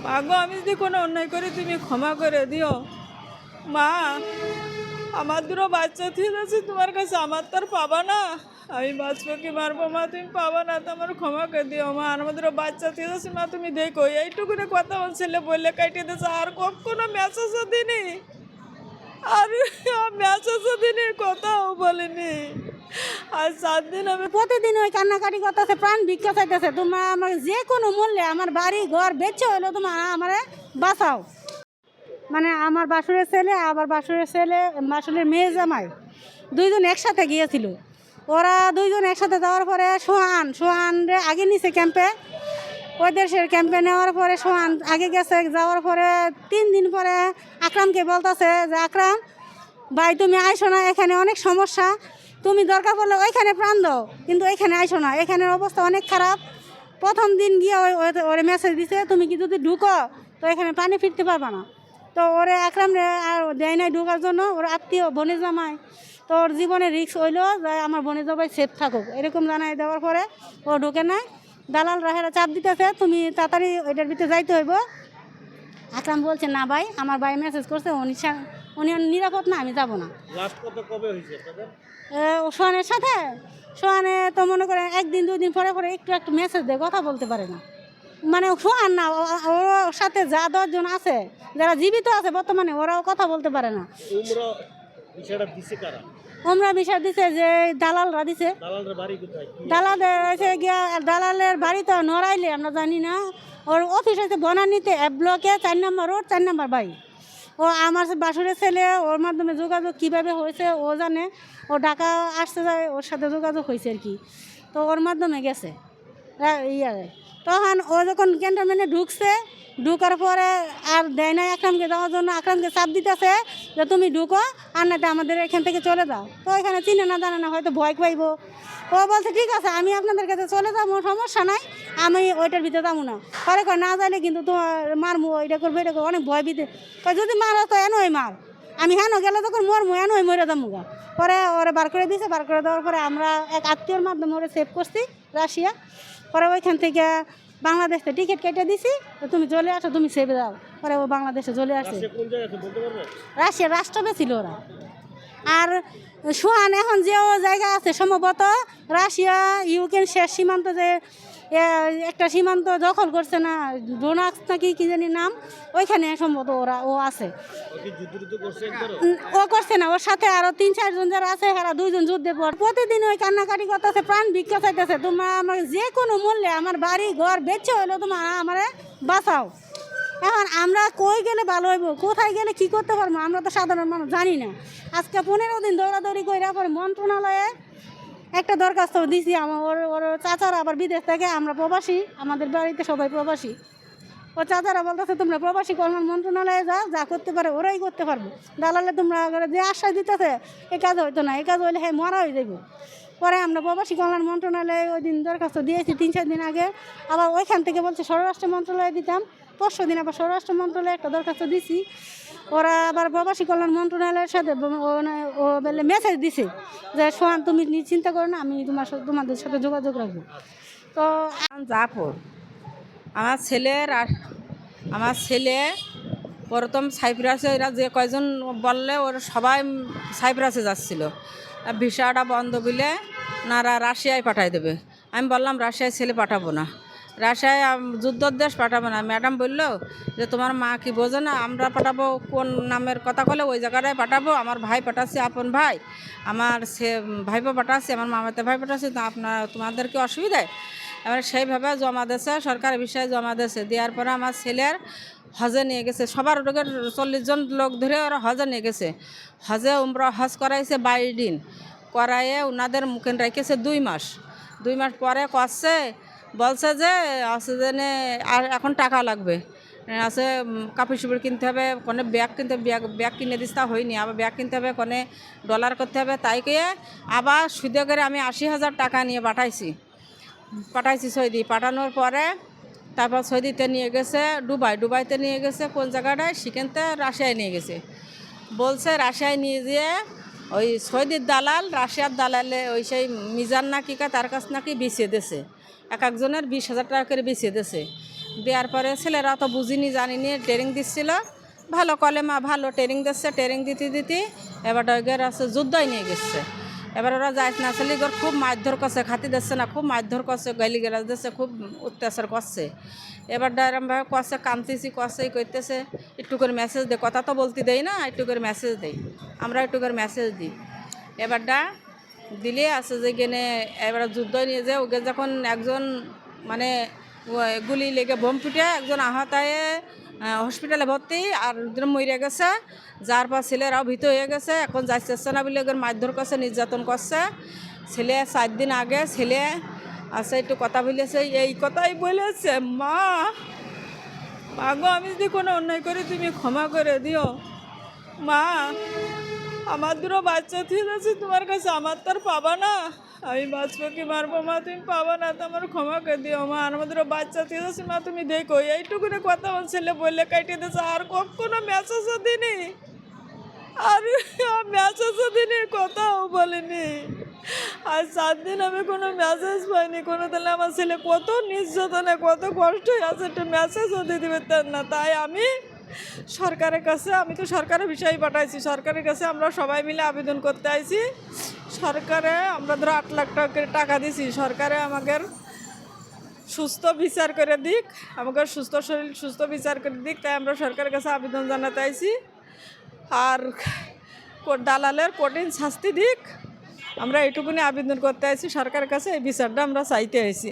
মাগো, আমি যদি কোনো অন্যায় করি তুমি ক্ষমা করে দিও। মা, আমার দুটো বাচ্চা ঠিক আছে তোমার কাছে, আমার তো আর পাবা না। আমি বাঁচবো কি মারবো মা, তুমি পাবা না তো আমার ক্ষমা করে দিও মা। আমার দুটো বাচ্চা ঠিক আছে মা, তুমি দেখো এইটুকুনে কথা আমার ছেলে বললে কাটিয়ে দিয়েছে। আর কখনো মেসেজও দিনি, আর মেসেজও দিনি, কথাও বলিনি। আর 7 দিন আমি প্রতিদিন ওই কান্নাকাটি করতেছে, প্রাণ ভিক্ষা চাইতেছে, তোমরা আমাকে যে কোনো মূল্যে আমার বাড়ি ঘর বেচে হইলো তোমরা আমারে বাঁচাও। মানে আমার বাসুরের ছেলে আবার বাসুরের মেয়ে জামাই দুইজন একসাথে গিয়েছিল। ওরা দুইজন একসাথে যাওয়ার পরে সোহান আগে নিছে ক্যাম্পে, ওই দেশের ক্যাম্পে নেওয়ার পরে সোহান আগে গেছে। যাওয়ার পরে 3 দিন পরে আকরামকে বলতেছে যে আকরাম ভাই তুমি আইসো না, এখানে অনেক সমস্যা, তুমি দরকার পড়লে ওইখানে প্রাণ দাও, কিন্তু এখানে আইসো না, এখানের অবস্থা অনেক খারাপ। প্রথম দিন গিয়ে ওরে মেসেজ দিছে তুমি কি যদি ঢুকো তো এখানে পানি ফিরতে পারবা না। তো ওরে আকরাম রে আর দেয় নাই ঢোকার জন্য, ওর আত্মীয় বনে জামাই, তো ওর জীবনে রিস্ক হইলো যে আমার বনে জামাই সেফ থাকুক এরকম জানাই দেওয়ার পরে ও ঢুকে নাই। দালাল রাহেরা চাপ দিতেছে তুমি তাড়াতাড়ি ওইটার ভিতরে যাইতে হইব। আকরাম বলছে না ভাই, আমার ভাই মেসেজ করছে উনি নিরাপদ না, আমি যাব না। সোহানের সাথে সোহানে তো মনে করে 1 দিন 2 দিন পরে পরে একটু মেসেজ দেয়, কথা বলতে পারে না। মানে সোহান না, ওর সাথে যা 10 জন আছে যারা জীবিত আছে বর্তমানে, ওরাও কথা বলতে পারে না। ওমরা বিষয় দিছে যে দালালরা দিছে। দালালের বাড়ি তো নড়াইলে আমরা জানি না। ওর অফিস আছে বনানীতে, ব্লকে 4 নম্বর রোড 4 নম্বর বাড়ি। ও আমার বাসুরের ছেলে, ওর মাধ্যমে যোগাযোগ কিভাবে হয়েছে ও জানে। ও ঢাকা আসতে যায়, ওর সাথে যোগাযোগ হয়েছে আর কি, তো ওর মাধ্যমে গেছে ইয়ারে। তখন ও যখন ক্যান্টনমেন্টে ঢুকার পরে আর দেয় নাই আকরামকে যাওয়ার জন্য, আকরামকে চাপ দিতেছে যে তুমি ঢুকো আর না আমাদের এখান থেকে চলে যাও। তো এখানে চিনে না জানে না, হয়তো ভয় পাইব। ও বলছে ঠিক আছে আমি আপনাদের কাছে চলে যাবো, সমস্যা নাই, আমি ওইটার ভিতরে যাবো না। পরে কয় না যাইলে কিন্তু তোমার মারমু, এটা করবো এটা করবো, অনেক ভয় দিতে। যদি মারো তো এনই মার, আমি হেন গেলে তখন মরমু, এনই মরে যাবো গা। পরে ওরা বার করে দিয়েছে, বার করে দেওয়ার পরে আমরা এক আত্মীয়র মাধ্যমে ওরা সেভ করছি রাশিয়া। পরে ওইখান থেকে বাংলাদেশে টিকিট কেটে দিছি, তো তুমি চলে আসো, তুমি সেভে যাও। পরে ও বাংলাদেশে চলে আসে। রাশিয়ার রাষ্ট্রপতি ছিল ওরা। আর সোহান এখন যে জায়গা আছে সম্ভবত রাশিয়া ইউক্রেন শেষ সীমান্ত, যে একটা সীমান্ত দখল করছে না, ডোনাক্স নাকি কি জানি নাম, ওইখানে সম্ভবত ও আছে। ও করছে না, ওর সাথে আরো 3-4 জন যারা আছে এরা 2 জন যুদ্ধে পর। প্রতিদিন ওই কান্নাকাটি করতেছে, প্রাণ ভিক্ষা চাইতেছে, তোমরা আমাকে যে কোনো মূল্যে আমার বাড়ি ঘর বেচে হইলো তোমরা আমারে বাঁচাও। এখন আমরা কই গেলে ভালো হইব, কোথায় গেলে কি করতে পারবো, আমরা তো সাধারণ মানুষ জানি না। আজকে 15 দিন দৌড়াদৌড়ি করে পরে মন্ত্রণালয়ে একটা দরখাস্ত দিছি। আমার ওর চাচারা আবার বিদেশ থেকে, আমরা প্রবাসী, আমাদের বাড়িতে সবাই প্রবাসী। ও চাচারা বলতেছে তোমরা প্রবাসী কল্যাণ মন্ত্রণালয়ে যা করতে পারে ওরাই করতে পারবো। দালালে তোমরা যে আশ্বাস দিতেছে এ কাজ হইতো না, এই কাজ হইলে হ্যাঁ মরা হয়ে যাইব। পরে আমরা প্রবাসী কল্যাণ মন্ত্রণালয়ে ওই দিন দরখাস্ত দিয়েছি 3-4 দিন আগে। আবার ওইখান থেকে বলছে স্বরাষ্ট্র মন্ত্রণালয়ে দিতাম, 5 দিন আবার স্বরাষ্ট্র মন্ত্রণালয়ে একটা দরখাস্ত দিছি। ওরা আবার প্রবাসী কল্যাণ মন্ত্রণালয়ের সাথে ও বলে মেসেজ দিছে যে সোহান তুমি চিন্তা করো না, আমি তোমাদের সাথে যোগাযোগ রাখবো। তো জাফর, আমার ছেলে প্রথম সাইপ্রাসে, এরা যে কয়জন বললে ওরা সবাই সাইপ্রাসে যাচ্ছিল। ভিসাটা বন্ধ বলে ওনারা রাশিয়ায় পাঠাই দেবে। আমি বললাম রাশিয়ায় ছেলে পাঠাবো না, রাশিয়ায় যুদ্ধর দেশ পাঠাবো না। ম্যাডাম বললো যে তোমার মা কি বোঝে না, আমরা পাঠাবো কোন নামের কথা বলে ওই জায়গাটায় পাঠাবো। আমার ভাই পাঠাচ্ছি, আপন ভাই, আমার ভাইপো পাঠাচ্ছি, আমার মামাতে ভাই পাঠাচ্ছি, তো তোমাদের কি অসুবিধায়? এবার সেইভাবে জমা দিয়েছে, সরকারি বিষয়ে জমা দিয়েছে। দেওয়ার পরে আমার ছেলের হজে নিয়ে গেছে, সবার রোগের 40 জন লোক ধরে ওরা হজে নিয়ে গেছে। হজে উমরা হজ করাইছে 22 দিন, করাইয়ে ওনাদের মুখে রেখেছে 2 মাস। 2 মাস পরে বলছে যে অক্সিজেনে আর এখন টাকা লাগবে, আছে কাপড় চোপড় কিনতে হবে, কোনো ব্যাগ কিনতে ব্যাগ কিনে দিস, তা হয়নি, আবার ব্যাগ কিনতে হবে, কোনো ডলার করতে হবে। তাই কে আবার সুদে করে আমি 80,000 টাকা নিয়ে পাঠাইছি সৌদি। পাঠানোর পরে তারপর সৌদিতে নিয়ে গেছে, দুবাইতে নিয়ে গেছে, কোন জায়গাটায় সেখানতে রাশিয়ায় নিয়ে গেছে। বলছে রাশিয়ায় নিয়ে যেয়ে ওই সৌদির দালাল, রাশিয়ার দালালে ওই সেই মিজান নাকি তার কাছ নাকি বেচিয়ে দিয়েছে, এক একজনের 20,000 টাকা করে বেচিয়ে দিয়েছে। দেওয়ার পরে ছেলেরা তো বুঝিনি জানিনি ট্রেনিং দিচ্ছিল ভালো কলেমা ভালো ট্রেনিং দিচ্ছে ট্রেনিং দিতে দিতে এবার ওদের আছে যুদ্ধই নিয়ে গেছে এবার ওরা যাইতে না চলে ওর খুব মারধর করছে খাতি দিচ্ছে না খুব মারধর করছে গালি গালাজ দিচ্ছে খুব অত্যাচার করছে এবার এরমভাবে করছে কামতেছি করছে করতেছে একটু করে মেসেজ দেয় কথা তো বলতে দেয় না একটু করে মেসেজ দেয় আমরা একটু করে মেসেজ দিই এবারটা দিলে আছে যে গেনে এবার যুদ্ধ নিয়ে যে ওকে যখন একজন মানে গুলি লেগে বোম ফুটে একজন আহত হয়ে হসপিটালে ভর্তি আর একজন মরে গেছে যার পর ছেলেরাও ভীত হয়ে গেছে এখন যাচ্ছে না বলে ওদের মারধর করছে নির্যাতন করছে ছেলে 4 দিন আগে ছেলে আছে একটু কথা বলেছে এই কথাই বলেছে মা গো আমি যদি কোনো অন্যায় করি তুমি ক্ষমা করে দিও মা আমার দুটো বাচ্চা ঠিক আছে তোমার কাছে আমার তো আর পাবা না আমি বাঁচবো কি মারবো মা তুমি পাবা না তো আমার ক্ষমা করে দিও মা আমাদের বাচ্চা ঠিক আছে মা তুমি দেখো এইটুকুনে কথা আমার ছেলে বললে কাটিয়ে দিয়েছে আর কখনো মেসেজও দিনি আর মেসেজও দিনি কথাও বলিনি আর 7 দিন আমি কোনো মেসেজ পাইনি কোনো তাহলে আমার ছেলে কত নির্যাতনে কত কষ্টই আছে একটা মেসেজও দিতে পারতেন না তাই আমি সরকারের কাছে আমি তো সরকারের বিষয় পাঠাইছি সরকারের কাছে আমরা সবাই মিলে আবেদন করতে আইছি সরকারে আমরা ধরো 8 লাখ টাকা দিছি সরকারে আমাদের সুস্থ বিচার করে দিক আমাদের সুস্থ শরীর সুস্থ বিচার করে দিক তাই আমরা সরকারের কাছে আবেদন জানাতে আইছি আর দালালের কঠিন শাস্তি দিক আমরা এইটুকুনি আবেদন করতে আইছি সরকারের কাছে এই বিচারটা আমরা চাইতে আইছি